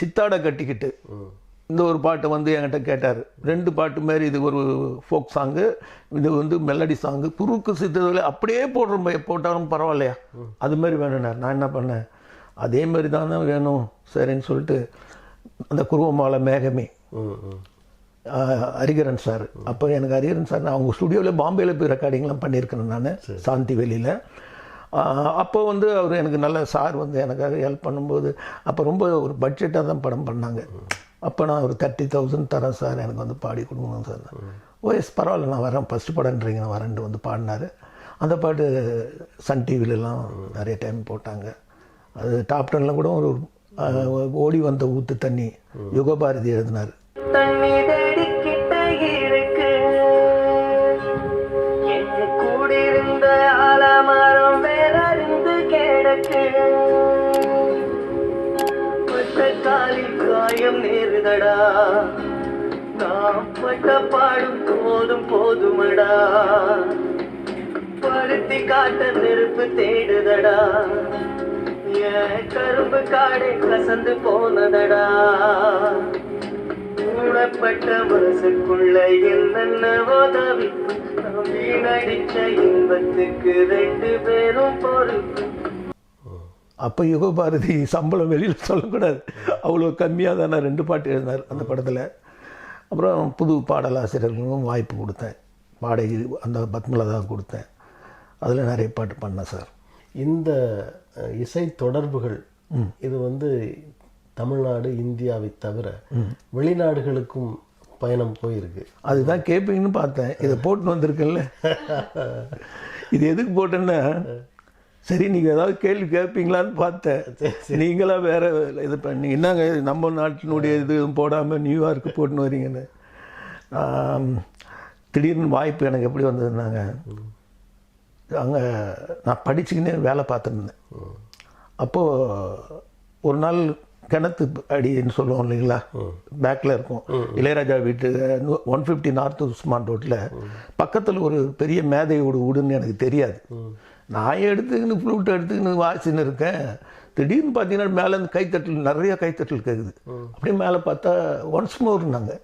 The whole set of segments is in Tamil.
சித்தாடை கட்டிக்கிட்டு இந்த ஒரு பாட்டு வந்து என்கிட்ட கேட்டார். 2 பாட்டு மாதிரி, இது ஒரு ஃபோக் சாங்கு, இது வந்து மெலடி சாங்கு. குறுக்கு சித்ததில் அப்படியே போட்டாலும் பரவாயில்லையா, அது மாதிரி வேணும்னார். நான் என்ன பண்ணேன், அதே மாதிரி தானே வேணும் சரின்னு சொல்லிட்டு அந்த குருவமாலை மேகமே ஹரிகரன் சார். அப்போ எனக்கு ஹரிகரன் சார், நான் அவங்க ஸ்டுடியோவில் பாம்பேயில் போய் ரெக்கார்டிங்லாம் பண்ணியிருக்கிறேன் நான் சாந்தி வெளியில். அப்போ வந்து அவர் எனக்கு நல்ல சார் வந்து எனக்காக ஹெல்ப் பண்ணும்போது, அப்போ ரொம்ப ஒரு பட்ஜெட்டாக தான் படம் பண்ணாங்க. அப்போ நான் ஒரு 30,000 தரேன் சார், எனக்கு வந்து பாடி கொடுக்கணும் சார். ஓஎஸ் பரவாயில்ல, நான் வரேன், ஃபஸ்ட்டு படம்ன்றீங்க, நான் வரேன்ட்டு வந்து பாடினார். அந்த பாட்டு சன் டிவிலெலாம் நிறைய டைம் போட்டாங்க. அது டாப் 10ல் கூட ஒரு ஓடி வந்த ஊத்து தண்ணி யுகபாரதி எழுதினார். காயம் நேருதடா, காப்பட்ட பாடும் போதும் போதுமடா, பருத்தி காட்ட நெருப்பு தேடுதடா, என் கரும்பு காடை கசந்து போனதடா, மூடப்பட்ட மனசுக்குள்ள என்னென்னவோ தவிப்பு, வீணடிச்ச இன்பத்துக்கு 2 பேரும் பொறுப்பு. அப்போ யுகபாரதி சம்பளம் வெளியில் சொல்லக்கூடாது, அவ்வளோ கம்மியாக தான் நான் 2 பாட்டு எழுதினார் அந்த படத்தில். அப்புறம் புது பாடலாசிரியர்களுக்கும் வாய்ப்பு கொடுத்தேன், பாடகி அந்த பத்மலதா கொடுத்தேன், அதில் நிறைய பாட்டு பண்ணேன் சார். இந்த இசை தொடர்புகள் இது வந்து தமிழ்நாடு இந்தியாவை தவிர வெளிநாடுகளுக்கும் பயணம் போயிருக்கு. அதுதான் கேட்பீங்கன்னு பார்த்தேன், இதை போட்டுன்னு வந்திருக்கேன்ல. இது எதுக்கு போட்டேன்னா, சரி நீங்கள் ஏதாவது கேள்வி கேட்பீங்களான்னு பார்த்தேன். நீங்களாம் வேறு இது பண்ணி என்னங்க நம்ம நாட்டினுடைய இது போடாமல் நியூயார்க்கு போட்டுன்னு வரீங்கன்னு. திடீர்னு வாய்ப்பு எனக்கு எப்படி வந்ததுன்னாங்க, அங்கே நான் படிச்சுக்கினே வேலை பார்த்துருந்தேன். அப்போது ஒரு நாள் கிணத்து அடின்னு சொல்லுவோம் இல்லைங்களா, பேக்கில் இருக்கும் இளையராஜா வீட்டு 150 நார்த் உஸ்மான் ரோட்டில் பக்கத்தில் ஒரு பெரிய மேதையோட வீடுன்னு எனக்கு தெரியாது. நான் எடுத்துக்கின்னு ஃப்ளூட் எடுத்துக்கின்னு வாசின்னு இருக்கேன். திடீர்னு பார்த்தீங்கன்னா மேலே இருந்து கைத்தட்டல், நிறைய கைத்தட்டல் கேட்குது. அப்படியே மேலே பார்த்தா ஒன்ஸ் மோர்னாங்க.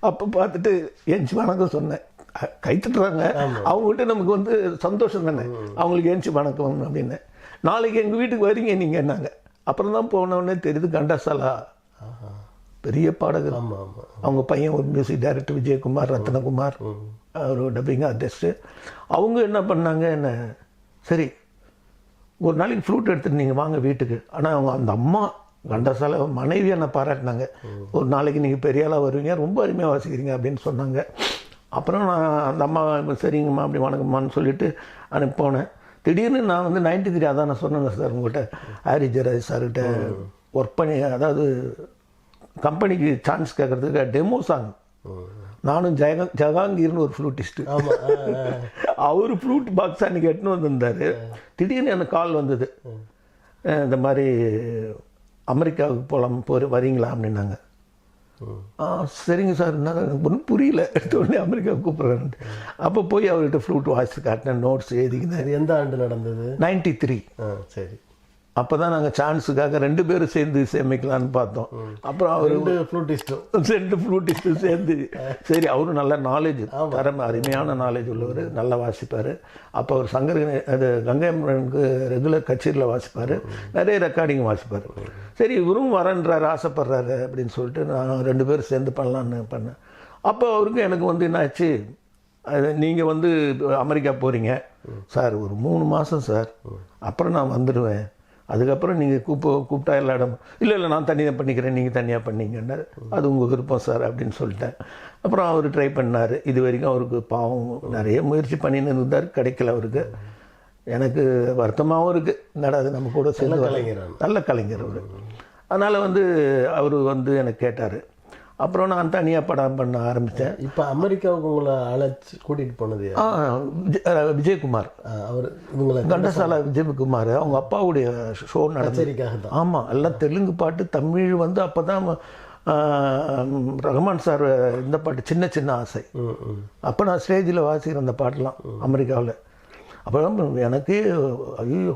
அப்போ பார்த்துட்டு ஏஞ்சி வணக்கம் சொன்னேன். கைத்தட்டுறாங்க, அவங்ககிட்ட நமக்கு வந்து சந்தோஷம் தானே, அவங்களுக்கு ஏஞ்சி வணக்கம் அப்படின்னு. நாளைக்கு எங்கள் வீட்டுக்கு வரீங்க நீங்கள் என்னாங்க. அப்புறம் தான் போனவுடனே தெரியுது கண்டசாலா பெரிய பாடகர். அவங்க பையன் ஒரு மியூசிக் டைரக்டர் விஜயகுமார், ரத்னகுமார், ஒரு டப்பிங் ஆர்டிஸ்ட்டு. அவங்க என்ன பண்ணாங்க, என்ன சரி ஒரு நாளைக்கு ஃப்ளூட் எடுத்துட்டு நீங்கள் வாங்க வீட்டுக்கு. ஆனால் அவங்க அந்த அம்மா கண்டசால மனைவி என்னை பாராட்டினாங்க. ஒரு நாளைக்கு நீங்கள் பெரிய ஆளாக வருவீங்க, ரொம்ப அருமையாக வாசிக்கிறீங்க அப்படின்னு சொன்னாங்க. அப்புறம் நான் அந்த அம்மா சரிங்கம்மா அப்படி வணக்கம்மான்னு சொல்லிவிட்டு அனுப்பி போனேன். திடீர்னு நான் வந்து 93 அதான் நான் சொன்னேங்க சார் உங்கள்கிட்ட, ஹாரி ஜெயராஜ் சார்கிட்ட ஒர்க் பண்ணி, அதாவது கம்பெனிக்கு சான்ஸ் கேட்குறதுக்கு டெமோ சாங் நானும் ஜஹாங்கீர்னு ஒரு ஃப்ளூட்டிஸ்ட்டு, அவர் ஃப்ளூட் பாக்ஸ் அன்றைக்கி எட்டுன்னு வந்திருந்தார். திடீர்னு எனக்கு கால் வந்தது, இந்த மாதிரி அமெரிக்காவுக்கு வரீங்களா அப்படின்னாங்க. சரிங்க சார், என்ன ஒன்றும் புரியல, எடுத்த உடனே அமெரிக்காவுக்கு கூப்பிட்றேன்ட்டு. அப்போ போய் அவர்கிட்ட ஃப்ளூட் வாய்ஸ் காட்டினேன், நோட்ஸ் எழுதிக்கினேன். எந்த ஆண்டு நடந்தது? 93. சரி. அப்போ தான் நாங்கள் சான்ஸுக்காக 2 பேரும் சேர்ந்து சேமிக்கலான்னு பார்த்தோம். அப்புறம் அவர் 2 ஃப்ளூட்டிஸ்ட்டும் சேர்ந்து, சரி அவரும் நல்ல நாலேஜ், தரம் அருமையான நாலேஜ் உள்ளவர், நல்லா வாசிப்பார். அப்போ அவர் சங்கர் அது கங்கைமரனுக்கு ரெகுலர் கச்சேரியில் வாசிப்பார், நிறைய ரெக்கார்டிங் வாசிப்பார். சரி இவரும் வரன்றார், ஆசைப்படுறாரு அப்படின்னு சொல்லிட்டு நான் 2 பேரும் சேர்ந்து பண்ணலான்னு பண்ணேன். அப்போ அவருக்கு எனக்கு வந்து என்னாச்சு, நீங்கள் வந்து அமெரிக்கா போகிறீங்க சார், ஒரு 3 மாதம் சார், அப்புறம் நான் வந்துடுவேன், அதுக்கப்புறம் நீங்கள் கூப்பிட்டா எல்லா இடம் இல்லை நான் தனியாக பண்ணிக்கிறேன், நீங்கள் தனியாக பண்ணிங்கன்னா அது உங்கள் விருப்பம் சார் அப்படின்னு சொல்லிட்டேன். அப்புறம் அவர் ட்ரை பண்ணார். இது வரைக்கும் அவருக்கு பாவம் நிறைய முயற்சி பண்ணின்னு இருந்தார், கிடைக்கல அவருக்கு. எனக்கு வருத்தமாகவும் இருக்குது, நடாது நம்ம கூட சேர்ந்து நல்ல கலைஞர் அவர். அதனால் வந்து அவர் வந்து எனக்கு கேட்டார். அப்புறம் நான் தனியாக படம் பண்ண ஆரம்பித்தேன். இப்போ அமெரிக்காவுக்கு உங்களை அழைச்சி கூட்டிகிட்டு போனது விஜயகுமார், அவர் இவங்களை கண்டசாலா விஜயகுமார், அவங்க அப்பாவுடைய ஷோ நடந்ததுக்காக. ஆமாம், எல்லாம் தெலுங்கு பாட்டு, தமிழ் வந்து அப்போ தான் ரஹ்மான் சார் இந்த பாட்டு சின்ன சின்ன ஆசை, அப்போ நான் ஸ்டேஜில் வாசிக்கிறேன் அந்த பாட்டெலாம் அமெரிக்காவில். அப்போ எனக்கே ஐயோ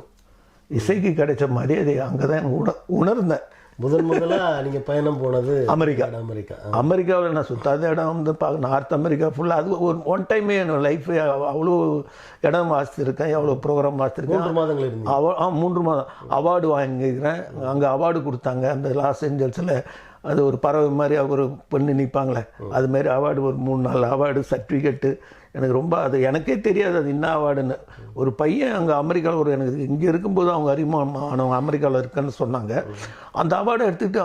இசைக்கு கிடைச்ச மரியாதை அங்கே தான் உணர்ந்தேன். முதலா நீங்க பயணம் போனது அமெரிக்கா. அமெரிக்கா. அமெரிக்காவில் நான் சுத்தாத இடம் வந்து நார்த் அமெரிக்கா ஃபுல்லாக அது ஒரு ஒன் டைமே என்னோட லைஃப் அவ்வளோ இடம் வாசித்திருக்கேன், எவ்வளோ ப்ரோக்ராம் வாசித்திருக்கேன். 3 மாதங்கள் இருந்தீங்க. 3 மாதம் அவார்டு வாங்கிக்கிறேன். அங்கே அவார்டு கொடுத்தாங்க அந்த லாஸ் ஏஞ்சல்ஸில். அது ஒரு பறவை மாதிரி ஒரு பெண்ணு நிற்பாங்களே, அது மாதிரி அவார்டு ஒரு 3-4 அவார்டு சர்டிஃபிகேட்டு. எனக்கு ரொம்ப அது எனக்கே தெரியாது அது என்ன அவார்டுன்னு. ஒரு பையன் அங்கே அமெரிக்காவில் ஒரு எனக்கு இங்கே இருக்கும்போது அவங்க அறிமுகமானவங்க அமெரிக்காவில் இருக்கேன்னு சொன்னாங்க. அந்த அவார்டை எடுத்துக்கிட்டு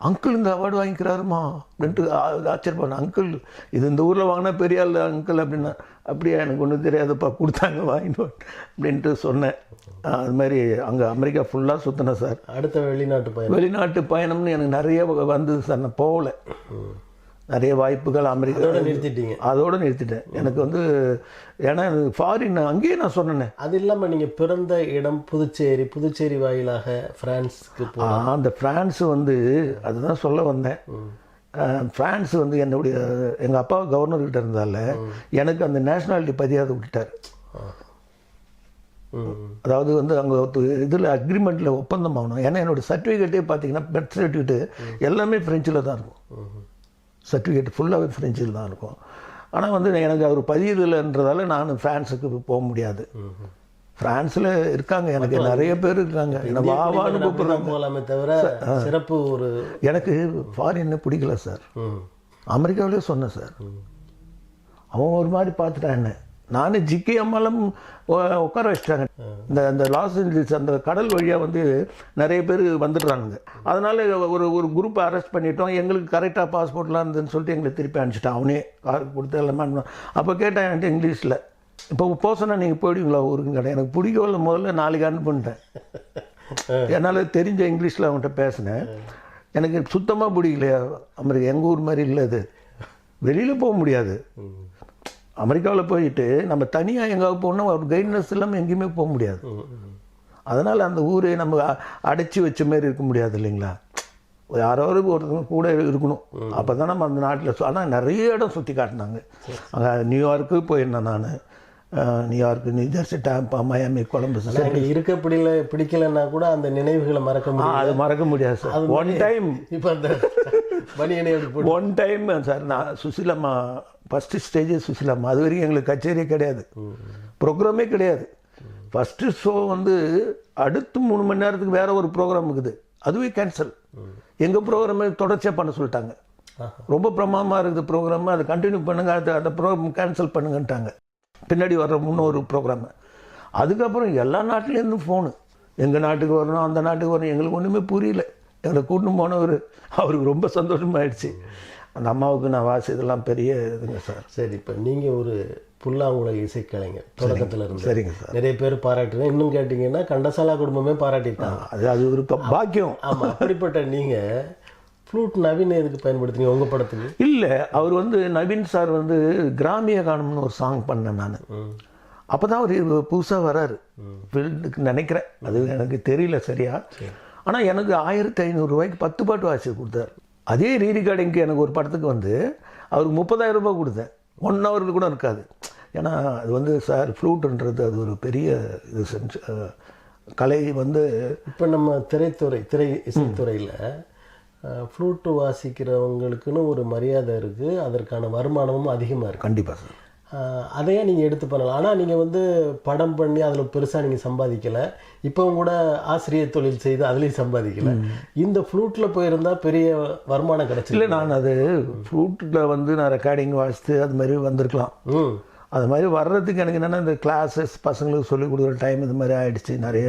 அங்கிள் இந்த அவார்டு வாங்கிக்கிறாருமா அப்படின்ட்டு ஆச்சரியப்பான. அங்கிள் இது இந்த ஊரில் வாங்கினா பெரிய ஆள் அங்கிள் அப்படின்னா. அப்படியே எனக்கு ஒன்றும் தெரியாதுப்பா, கொடுத்தாங்க வாங்கிட்டு அப்படின்ட்டு சொன்னேன். அது மாதிரி அங்கே அமெரிக்கா ஃபுல்லாக சுற்றினேன் சார். அடுத்த வெளிநாட்டு பயணம்னு எனக்கு நிறைய வந்தது சார். நான் போகல, நிறைய வாய்ப்புகள் அமெரிக்கா நிறுத்திட்டீங்க. அதோடு நிறுத்திட்டேன். எனக்கு வந்து ஏன்னா ஃபாரின் அங்கேயே நான் சொன்னேன். அது இல்லாமல் நீங்கள் பிறந்த இடம் புதுச்சேரி வாயிலாக பிரான்ஸுக்கு அந்த பிரான்ஸ் வந்து அதுதான் சொல்ல வந்தேன். பிரான்ஸ் வந்து என்னுடைய எங்கள் அப்பா கவர்னர்கிட்ட இருந்தால எனக்கு அந்த நேஷ்னாலிட்டி பதியாத விட்டுட்டார். அதாவது வந்து அங்கே இதில் அக்ரிமெண்ட்டில் ஒப்பந்தம் ஆகணும். ஏன்னா என்னோடய சர்டிஃபிகேட்டே பார்த்தீங்கன்னா பர்த் சர்டிஃபிகேட்டு எல்லாமே ஃப்ரெஞ்சில் தான் இருக்கும். சர்டிஃபிகேட் ஃபுல்லாகவே ஃப்ரெஞ்சில் தான் இருக்கும். ஆனால் வந்து எனக்கு அவர் பதியதில்லைன்றதால நான் ஃப்ரான்ஸுக்கு போக முடியாது. ஃப்ரான்ஸில் இருக்காங்க, எனக்கு நிறைய பேர் இருக்காங்க. என்ன வாவான்னு கூப்பிட்றாங்க போகலாமே தவிர சிறப்பு ஒரு எனக்கு ஃபாரின்னு பிடிக்கல சார். அமெரிக்காவிலே சொன்னேன் சார். அவன் ஒரு மாதிரி பார்த்துட்டான் என்ன. நானும் ஜிகே அம்மாலும் உட்கார வச்சிட்டாங்க. இந்த லாஸ் ஏஞ்சல்ஸ் அந்த கடல் வழியாக வந்து நிறைய பேர் வந்துடுறாங்க. அதனால் ஒரு குரூப்பை அரெஸ்ட் பண்ணிட்டோம். எங்களுக்கு கரெக்டாக பாஸ்போர்ட்லாம் இருந்துன்னு சொல்லிட்டு எங்களை திருப்பி அனுப்பிச்சிட்டான். அவனே கார் கொடுத்து எல்லாமே. அப்போ கேட்டேன் என்கிட்ட இங்கிலீஷில், இப்போ போசனா நீங்கள் போயிடுவீங்களா ஊருக்கு கடை. எனக்கு பிடிக்கவில்லை, முதல்ல 4 அனுப்பிட்டேன். என்னால் தெரிஞ்ச இங்கிலீஷில் அவங்கள்ட்ட பேசினேன். எனக்கு சுத்தமாக பிடிக்கலையா அமெரிக்கா, எங்கள் ஊர் மாதிரி இல்லை. அது வெளியில் போக முடியாது. அமெரிக்காவில் போயிட்டு நம்ம தனியாக எங்கேயாவது போகணுன்னா ஒரு கைட்னஸ் இல்லாமல் எங்கேயுமே போக முடியாது. அதனால் அந்த ஊரே நம்ம அடைச்சி வச்ச மாதிரி இருக்க முடியாது இல்லைங்களா. யாராவது ஒருத்தவங்க கூட இருக்கணும். அப்போ தான் நம்ம அந்த நாட்டில். ஆனால் நிறைய இடம் சுற்றி காட்டினாங்க. அங்கே நியூயார்க்கு போயிருந்தேன் நான். நியூயார்க்கு, நியூஜெர்சி, டாம்பா, மயாமி, கொலம்பஸ். இருக்க பிடிக்கலன்னா கூட அந்த நினைவுகளை மறக்க முடியாது. அது மறக்க முடியாது சார். ஒன் டைம் இப்போ அந்த ஒன் டைம் சார் நான் சுசிலம்மா ஃபஸ்ட்டு ஸ்டேஜே சுசிலம்மா. அது வரைக்கும் எங்களுக்கு கச்சேரியே கிடையாது, ப்ரோக்ராமே கிடையாது. ஃபஸ்ட்டு ஷோ வந்து அடுத்து 3 மணி நேரத்துக்கு வேறு ஒரு ப்ரோக்ராம் இருக்குது, அதுவே கேன்சல். எங்கள் ப்ரோக்ராமே தொடர்ச்சியாக பண்ண சொல்லிட்டாங்க. ரொம்ப பிரமாதமாக இருக்குது ப்ரோக்ராமு, அதை கண்டினியூ பண்ணுங்கள், அந்த ப்ரோக்ராம் கேன்சல் பண்ணுங்கன்ட்டாங்க. பின்னாடி வர்ற முன்னொரு ப்ரோக்ராமு. அதுக்கப்புறம் எல்லா நாட்டிலேருந்தும் ஃபோனு, எங்கள் நாட்டுக்கு வரணும், அந்த நாட்டுக்கு வரணும். எங்களுக்கு ஒன்றுமே புரியல. எங்களை கூட்டின்னு போனவர் அவருக்கு ரொம்ப சந்தோஷமாயிடுச்சு. அந்த அம்மாவுக்கு நான் இதெல்லாம் பெரிய இதுங்க சார். சரி, இப்போ நீங்கள் ஒரு புல்லாங்குழல் இசைக்கலைஞர் தொடக்கத்தில் இருந்து. சரிங்க சார். நிறைய பேர் பாராட்டுறேன். இன்னும் கேட்டிங்கன்னா கண்டசாலா குடும்பமே பாராட்டிட்டாங்க. அது ஒரு பாக்கியம். ஆமாம். அப்படிப்பட்ட நீங்கள் ஃப்ளூட் நவீன் எதுக்கு பயன்படுத்துனீங்க உங்கள் படத்துக்கு? இல்லை, அவர் வந்து நவீன் சார் வந்து கிராமிய கானம்னு ஒரு சாங் பண்ணேன் நான். அப்போ தான் அவர் புதுசாக வராரு ஃபீல்டுக்கு நினைக்கிறேன், அது எனக்கு தெரியல சரியா. ஆனால் எனக்கு 1500 ரூபாய்க்கு 10 பாட்டு வாசி கொடுத்தார். அதே ரீரிகார்டிங்க்கு எனக்கு ஒரு படத்துக்கு வந்து அவருக்கு 30,000 ரூபாய் கொடுத்தேன். 1 ஹவருக்கு கூட இருக்காது. ஏன்னா அது வந்து சார் ஃப்ளூட்டுன்றது அது ஒரு பெரிய இது கலை வந்து. இப்போ நம்ம திரை இசைத்துறையில் ஃப்ளூட்டு வாசிக்கிறவங்களுக்குன்னு ஒரு மரியாதை இருக்குது, அதற்கான வருமானமும் அதிகமாக இருக்குது. கண்டிப்பாக சார். அதையே நீங்கள் எடுத்து பண்ணலாம். ஆனால் நீங்கள் வந்து படம் பண்ணி அதில் பெருசாக நீங்கள் சம்பாதிக்கலை. இப்போவும் கூட ஆசிரியர் தொழில் செய்து அதுலேயும் சம்பாதிக்கலை. இந்த ஃப்ளூட்டில் போயிருந்தால் பெரிய வருமானம் கிடச்சி. இல்லை, நான் அது ஃப்ளூட்டில் வந்து நான் ரெக்கார்டிங் வாசித்து அது மாதிரி வந்திருக்கலாம். அது மாதிரி வர்றதுக்கு எனக்கு என்னென்னா இந்த கிளாஸஸ் பசங்களுக்கு சொல்லிக் கொடுக்குற டைம் இது மாதிரி ஆகிடுச்சு. நிறைய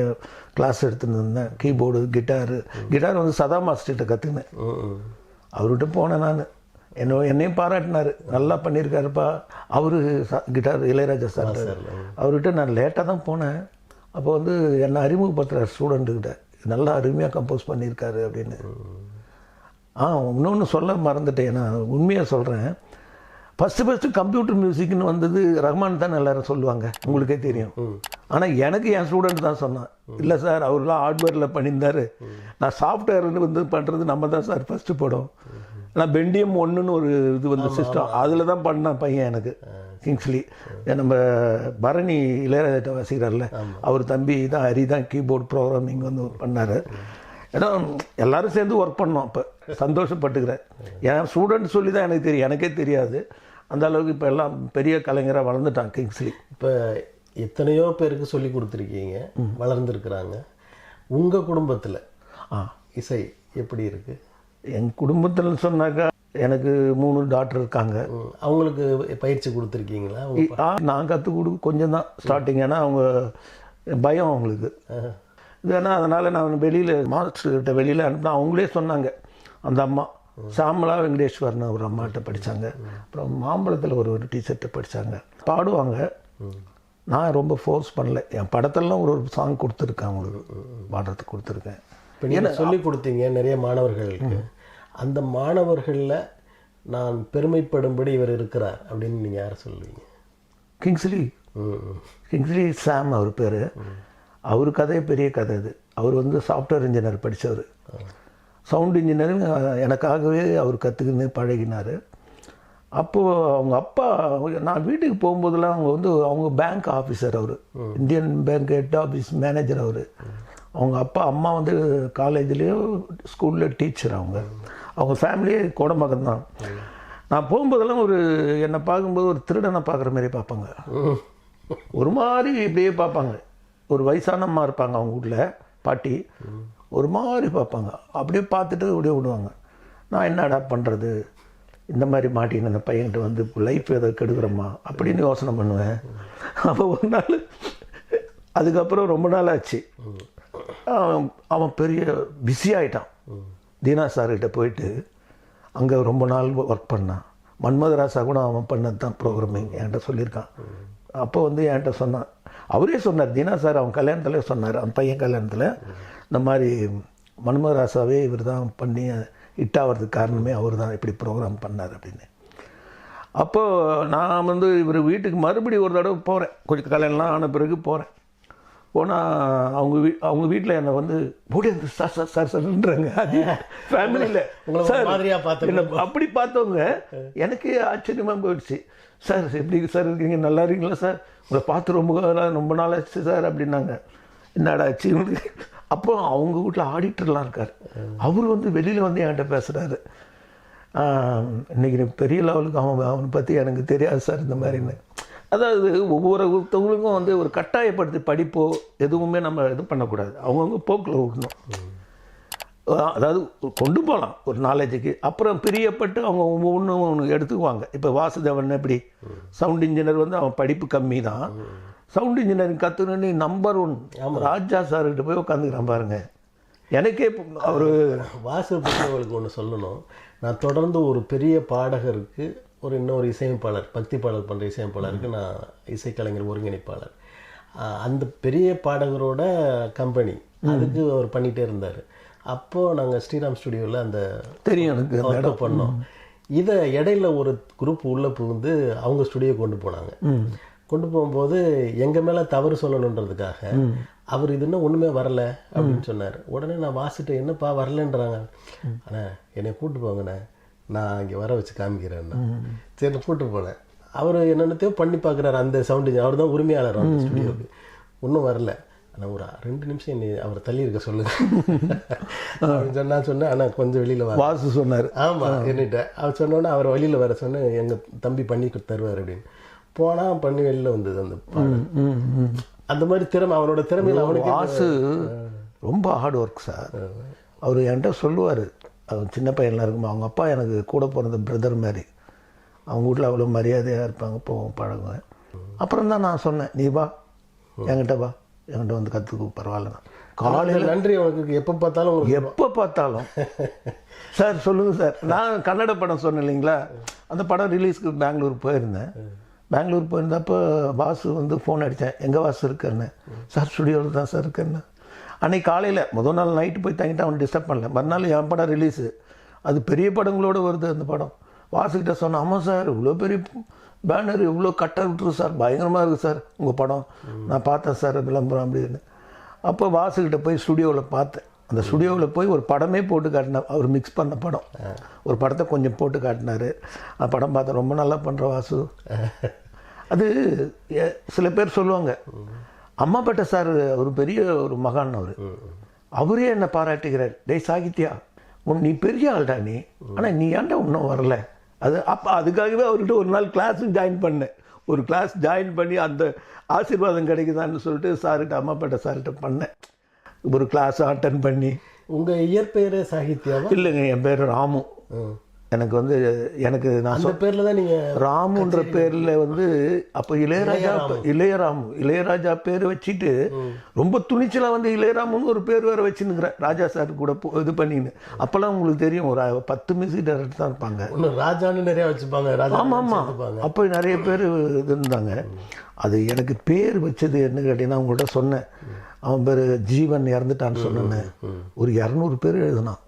கிளாஸ் எடுத்துன்னு இருந்தேன். கீபோர்டு, கிட்டார் வந்து சதா மாஸ்டர்கிட்ட கற்றுக்கினேன். அவர்கிட்ட போனேன் நான். என்னையும் பாராட்டினார், நல்லா பண்ணியிருக்காருப்பா. அவரு கிட்டார் இளையராஜா சார். அவர்கிட்ட நான் லேட்டாக தான் போனேன். அப்போ வந்து என்னை அறிமுகப்படுத்துகிறார் ஸ்டூடெண்ட்டுக்கிட்ட, நல்லா அருமையாக கம்போஸ் பண்ணியிருக்காரு அப்படின்னு. இன்னொன்று சொல்ல மறந்துட்டேன், நான் உண்மையாக சொல்கிறேன். ஃபஸ்ட்டு கம்ப்யூட்டர் மியூசிக்னு வந்தது ரஹ்மான் தான் எல்லாரும் சொல்லுவாங்க, உங்களுக்கே தெரியும். ஆனால் எனக்கு என் ஸ்டூடெண்ட் தான் சொன்னான், இல்லை சார் அவர்லாம் ஹார்ட்வேரில் பண்ணியிருந்தார், நான் சாஃப்ட்வேர்னு வந்து பண்ணுறது நம்ம தான் சார் ஃபஸ்ட்டு படம். நான் பெண்டியம் 1ன்னு ஒரு இது வந்து சிஸ்டம், அதில் தான் பண்ணேன் பையன் எனக்கு. கிங்ஸ்லி நம்ம பரணி இளையராஜா வாசிக்கிறார்ல, அவர் தம்பி தான் ஹரி தான் கீபோர்ட் ப்ரோக்ராமிங் வந்து பண்ணார். ஏன்னா எல்லாரும் சேர்ந்து ஒர்க் பண்ணோம். அப்போ சந்தோஷப்பட்டுக்கிறேன். என் ஸ்டூடெண்ட் சொல்லி தான் எனக்கு தெரியும், எனக்கே தெரியாது. அந்த அளவுக்கு இப்போ எல்லாம் பெரிய கலைஞராக வளர்ந்துட்டான் கிங்ஸ்லி. இப்போ எத்தனையோ பேருக்கு சொல்லி கொடுத்துருக்கீங்க, வளர்ந்துருக்குறாங்க. உங்கள் குடும்பத்தில் இசை எப்படி இருக்குது? என் குடும்பத்தில் சொன்னாக்கா எனக்கு 3 டாக்டர் இருக்காங்க. அவங்களுக்கு பயிற்சி கொடுத்துருக்கீங்களா? நான் கற்றுக் கொஞ்சம் தான் ஸ்டார்டிங். ஏன்னா அவங்க பயம் அவங்களுக்கு இது. ஏன்னா அதனால் நான் வெளியில் மாஸ்டர்கிட்ட வெளியில் அனுப்பினா அவங்களே சொன்னாங்க. அந்த அம்மா சாமலா வெங்கடேஸ்வரன் ஒரு அம்மாட்ட படித்தாங்க. அப்புறம் மாம்பழத்தில் ஒரு டீச்சர்கிட்ட படித்தாங்க. பாடுவாங்க. நான் ரொம்ப ஃபோர்ஸ் பண்ணல. என் படத்தெல்லாம் ஒரு சாங் கொடுத்துருக்கேன், அவங்களுக்கு பாடுறதுக்கு கொடுத்துருக்கேன். இப்போ நீங்கள் சொல்லி கொடுத்தீங்க நிறைய மாணவர்களுக்கு. அந்த மாணவர்களில் நான் பெருமைப்படும்படி இவர் இருக்கிறார் அப்படின்னு நீங்கள் யாரை சொல்லுவீங்க? கிங்ஸ்லி சாம் அவர் பேர். அவர் கதையே பெரிய கதை. அது அவர் வந்து சாஃப்ட்வேர் இன்ஜினியர் படித்தவர். சவுண்ட் இன்ஜினியரிங் எனக்காகவே அவர் கற்றுக்கின்னு பழகினார். அப்போது அவங்க அப்பா, நான் வீட்டுக்கு போகும்போதெல்லாம் அவங்க பேங்க் ஆஃபீஸர். அவர் Indian bank head office manager. அவங்க அப்பா அம்மா காலேஜ்லேயோ ஸ்கூலில் டீச்சர். அவங்க ஃபேமிலியே கோடம்பாக்கம் தான். நான் போகும்போதெல்லாம் என்னை பார்க்கும்போது ஒரு திருடனை பார்க்குற மாதிரி பார்ப்பாங்க. ஒரு மாதிரி இப்படியே பார்ப்பாங்க. ஒரு வயசான அம்மா இருப்பாங்க அவங்க வீட்டில், பாட்டி. ஒரு மாதிரி பார்ப்பாங்க. அப்படியே பார்த்துட்டு அப்படியே விடுவாங்க. நான் என்னடா பண்ணுறது, இந்த மாதிரி மாட்டின்னு அந்த பையன்கிட்ட லைஃப் ஏதோ கெடுக்கிறோமா அப்படின்னு யோசனை பண்ணுவேன். அப்போ ஒரு நாள், அதுக்கப்புறம் ரொம்ப நாள் ஆச்சு, அவன் பெரிய பிஸி ஆகிட்டான். தீனா சார்கிட்ட போயிட்டு அங்கே ரொம்ப நாள் ஒர்க் பண்ணான். மன்மதராசா கூட அவன் பண்ணது தான் ப்ரோக்ராமிங் என்கிட்ட சொல்லியிருக்கான். அப்போ என்கிட்ட சொன்னான். அவரே சொன்னார், தீனா சார் அவன் கல்யாணத்தில் சொன்னார், அவன் பையன் கல்யாணத்தில் இந்த மாதிரி மன்மதராசாவே இவர் தான் பண்ணி ஹிட் ஆகிறதுக்கு காரணமே அவர் தான் இப்படி ப்ரோக்ராம் பண்ணார் அப்படின்னு. அப்போது நான் இவர் வீட்டுக்கு மறுபடியும் ஒரு தடவை போகிறேன். கொஞ்சம் கல்யாணம்லாம் ஆன பிறகு போகிறேன். போனால் அவங்க வீட்டில் என்னை ஓடி வந்து சார் சார் சார்ன்றாங்க. அது ஃபேமிலியில் சார் என்ன அப்படி பார்த்தவங்க எனக்கே ஆச்சரியமாக போயிடுச்சு. சார் எப்படி சார் இருக்கீங்க, நல்லா இருக்கீங்களா சார், உங்களை பார்த்து ரொம்ப நாள் ஆச்சு சார் அப்படின்னாங்க. என்னடா ஆச்சு உங்களுக்கு? அப்போ அவங்க வீட்டில் ஆடிட்டர்லாம் இருக்கார். அவர் வெளியில் என்கிட்ட பேசுகிறாரு. இன்றைக்கி பெரிய லெவலுக்கு அவனை பற்றி எனக்கு தெரியாது சார் இந்த மாதிரின்னு. அதாவது ஒவ்வொருத்தவங்களுக்கும் ஒரு கட்டாயப்படுத்தி படிப்போ எதுவுமே நம்ம இது பண்ணக்கூடாது. அவங்கவுங்க போக்கில் விடணும். அதாவது கொண்டு போகலாம் ஒரு நாலேஜுக்கு. அப்புறம் பிரியப்பட்டு அவங்க ஒன்று எடுத்துக்குவாங்க. இப்போ வாசுதேவன் எப்படி சவுண்ட் இன்ஜினியர் அவன் படிப்பு கம்மி தான். சவுண்ட் இன்ஜினியரிங் கற்றுன்னு நம்பர் 1 ராஜா சார்கிட்ட போய் உட்காந்துக்கிறான் பாருங்க. எனக்கே அவர் வாசு புத்தகங்களுக்கு ஒன்று சொல்லணும். நான் தொடர்ந்து ஒரு பெரிய பாடகருக்கு இன்னொரு இசையமைப்பாளர், பக்தி பாடல் பண்ணுற இசையமைப்பாளருக்கு நான் இசைக்கலைஞர் ஒருங்கிணைப்பாளர். அந்த பெரிய பாடகரோட கம்பெனி அதுக்கு அவர் பண்ணிகிட்டே இருந்தார். அப்போது நாங்கள் ஸ்ரீராம் ஸ்டுடியோவில் அந்த தெரியும் பண்ணோம். இதை இடையில ஒரு குரூப் உள்ளே புகுந்து அவங்க ஸ்டுடியோ கொண்டு போனாங்க. கொண்டு போகும்போது எங்கள் மேலே தவறு சொல்லணுன்றதுக்காக அவர் இது இன்னும் ஒன்றுமே வரலை அப்படின்னு சொன்னார். உடனே நான் வாசிட்டு என்னப்பா வரலன்றாங்க. ஆனால் என்னை கூப்பிட்டு போங்கண்ணே, நான் இங்கே வர வச்சு காமிக்கிறேன்னா. சரி கூப்பிட்டு போனேன். அவர் என்னென்னத்தையோ பண்ணி பார்க்குறாரு அந்த சவுண்ட் இன்ஜினியர். அவர் தான் உரிமையாளர் அந்த ஸ்டுடியோவுக்கு. ஒன்றும் வரல. ஆனால் ஒரு 2 நிமிஷம் என்னை அவரை தள்ளி இருக்க சொல்லுங்க அப்படின்னு சொன்னேன். ஆனால் கொஞ்சம் வெளியில் வர வாசு சொன்னார். ஆமாம் என்னிட்ட அவர் சொன்னோன்னே அவர் வெளியில் வர சொன்னேன். எங்கள் தம்பி பண்ணி தருவார் அப்படின்னு போனால் பண்ணி வெளியில் வந்தது அந்த பாடல். அந்த மாதிரி திறமை, அவனோட திறமையில் அவனுக்கு. வாசு ரொம்ப ஹார்ட் ஒர்க் சார். அவர் என்கிட்ட சொல்லுவார், அவன் சின்ன பையன்லாம் இருக்குமா, அவங்க அப்பா எனக்கு கூட பிறந்த பிரதர் மாதிரி. அவங்க வீட்டில் அவ்வளோ மரியாதையாக இருப்பாங்க, போவோம் பழகுவேன். அப்புறம் தான் நான் சொன்னேன், நீ வா என்கிட்ட வா, என்கிட்ட கற்றுக்கு பரவாயில்லண்ணா. காலையில் நன்றி அவனுக்கு. எப்போ பார்த்தாலும் சார் சொல்லுங்கள் சார். நான் கன்னட படம் சொன்னேன் இல்லைங்களா, அந்த படம் ரிலீஸ்க்கு பெங்களூர் போயிருந்தேன். பெங்களூர் போயிருந்தப்போ வாசு ஃபோன் அடித்தேன், எங்கே வாசு இருக்கேன்னு. சார் ஸ்டுடியோவில் தான் சார் இருக்கேன்னு. அன்றைக்கி காலையில் முதல் நாள் நைட்டு போய் தங்கிட்டு அவன் டிஸ்டர்ப் பண்ணல. மறுநாள் என் படம் ரிலீஸு, அது பெரிய படங்களோடு வருது அந்த படம். வாசுக்கிட்ட சொன்னேன், ஆமாம் சார் இவ்வளோ பெரிய பேனர் இவ்வளோ கட்ட விட்டுரு சார், பயங்கரமாக இருக்குது சார் உங்கள் படம், நான் பார்த்தேன் சார் விளம்பரம் அப்படின்னு. அப்போ வாசுக்கிட்ட போய் ஸ்டுடியோவில் பார்த்தேன். அந்த ஸ்டுடியோவில் போய் ஒரு படமே போட்டு காட்டினார். அவர் மிக்ஸ் பண்ண படம், ஒரு படத்தை கொஞ்சம் போட்டு காட்டினார். அந்த படம் பார்த்தேன், ரொம்ப நல்லா பண்ணுற வாசு. அது சில பேர் சொல்லுவாங்க, அம்மாப்பேட்டை சார் ஒரு பெரிய ஒரு மகான். அவரே என்னை பாராட்டுகிறார். டேய் சாகித்யா, நீ பெரிய ஆள்டா நீ, ஆனால் நீ ஏன்டா இன்னும் வரல. அது அப்போ அதுக்காகவே அவர்கிட்ட ஒரு நாள் கிளாஸும் ஜாயின் பண்ணேன். ஒரு கிளாஸ் ஜாயின் பண்ணி அந்த ஆசீர்வாதம் கிடைக்குதான்னு சொல்லிட்டு சார்கிட்ட, அம்மாப்பேட்ட சார்கிட்ட பண்ணேன். ஒரு கிளாஸ் அட்டன் பண்ணி. உங்கள் இயற்பெயரே சாகித்யாவா? இல்லைங்க, என் பேர் ராமு. எனக்கு வந்து நான் அந்த பேரில் தான் நீங்கள் ராமுன்ற பேரில் வந்து அப்போ இளையராஜா பேர் வச்சுட்டு ரொம்ப துணிச்சலாக வந்து இளையராமுன்னு ஒரு பேர் வேறு வச்சுன்னுக்கிறேன். ராஜா சார் கூட இது பண்ணின்னு. அப்போல்லாம் உங்களுக்கு தெரியும், ஒரு 10 மியூசிக் டைரக்டர் தான் இருப்பாங்க. ராஜான்னு நிறையா வச்சுப்பாங்க. ஆமாம் ஆமாம், அப்போ நிறைய பேர் இது இருந்தாங்க. அது எனக்கு பேர் வச்சது என்ன கேட்டீங்கன்னா, உங்கள்கிட்ட சொன்னேன், அவன் பேர் ஜீவன் இறந்துட்டான்னு சொன்னேன். ஒரு 200 பேர் எழுதுனான்.